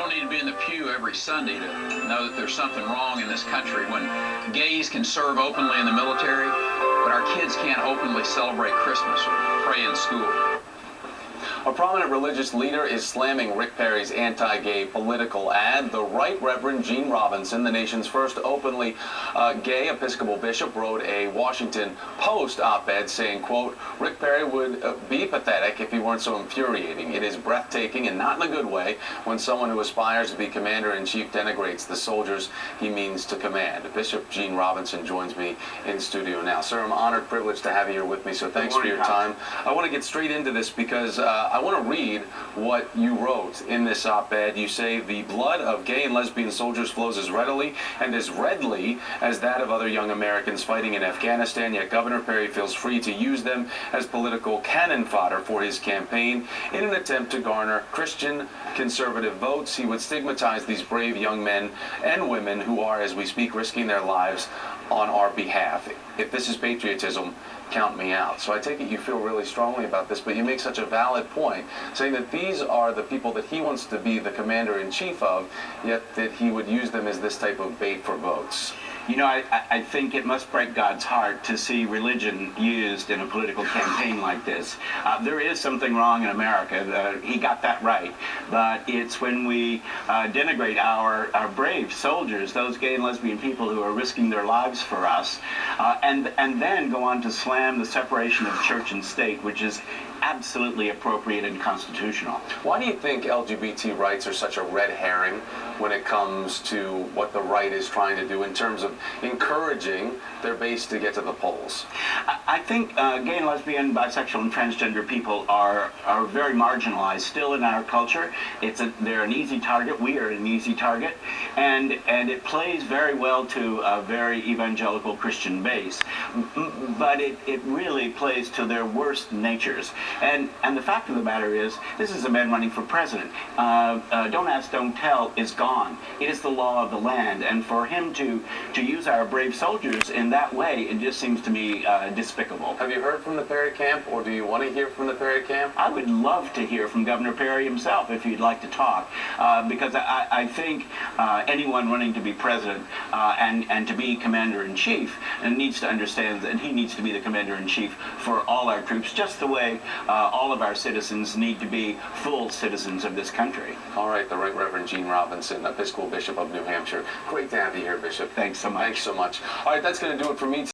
don't need to be in the pew every Sunday to know that there's something wrong in this country when gays can serve openly in the military, but our kids can't openly celebrate Christmas or pray in school. A prominent religious leader is slamming Rick Perry's anti-gay political ad. The Right Reverend Gene Robinson, the nation's first openly gay Episcopal bishop, wrote a Washington Post op-ed saying, quote, Rick Perry would be pathetic if he weren't so infuriating. It is breathtaking, and not in a good way, when someone who aspires to be commander-in-chief denigrates the soldiers he means to command. Bishop Gene Robinson joins me in studio now. Sir, I'm honored, privileged to have you here with me, so thanks for your time. I want to get straight into this because I want to read what you wrote in this op-ed. You say, the blood of gay and lesbian soldiers flows as readily and as redly as that of other young Americans fighting in Afghanistan, yet Governor Perry feels free to use them as political cannon fodder for his campaign. In an attempt to garner Christian conservative votes, he would stigmatize these brave young men and women who are, as we speak, risking their lives on our behalf. If this is patriotism, count me out. So I take it you feel really strongly about this, but you make such a valid point, saying that these are the people that he wants to be the commander-in-chief of, yet that he would use them as this type of bait for votes. You know, I think it must break God's heart to see religion used in a political campaign like this. There is something wrong in America. He got that right. But it's when we denigrate our brave soldiers, those gay and lesbian people who are risking their lives for us, and then go on to slam the separation of church and state, which is absolutely appropriate and constitutional. Why do you think LGBT rights are such a red herring when it comes to what the right is trying to do in terms of encouraging their base to get to the polls? I think gay and lesbian, bisexual, and transgender people are very marginalized still in our culture. They're an easy target. We are an easy target, and it plays very well to a very evangelical Christian base. But it really plays to their worst natures. And the fact of the matter is, this is a man running for president. Don't ask, don't tell is gone. It is the law of the land, and for him to use our brave soldiers in that way, it just seems to me despicable. Have you heard from the Perry camp, or do you want to hear from the Perry camp? I would love to hear from Governor Perry himself if he'd like to talk, because I think anyone running to be president and to be commander-in-chief needs to understand that he needs to be the commander-in-chief for all our troops, just the way all of our citizens need to be full citizens of this country. All right, the Right Reverend Gene Robinson, Episcopal Bishop of New Hampshire. Great to have you here, Bishop. Thanks so much. Thanks so much. All right, that's going to do it for me.